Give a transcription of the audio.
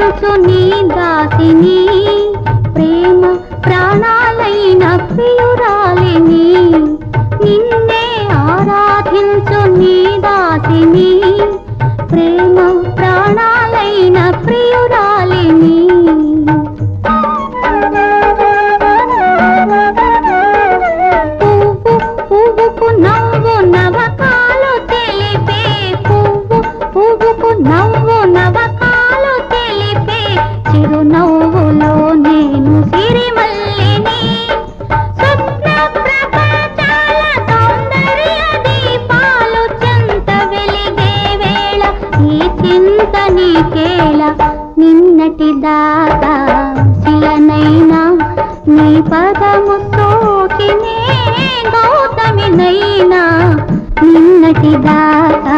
ఆరాధించు నీ దాసిని ప్రేమ ప్రాణాలైన ప్రియురాలిని నిన్నే ఆరాధించు నీ దాసిని ప్రేమ ప్రాణాలైన ప్రియురాలిని పువ్వుకు నవ్వు నవకాలు తెలిపే పువ్వుకు నవ్వు నవకాలు తెలిపే చిరునవ్వులో నేను సిరిమల్లిని స్వప్న ప్రపంచాల సౌందర్య దీపాలు చెంత వెలిగే వేళ ఈ చింత నీకేళ నిన్నటి దాకా శిలనైనా నీ పదము సోకినే గౌతమినైనా నిన్నటి దాకా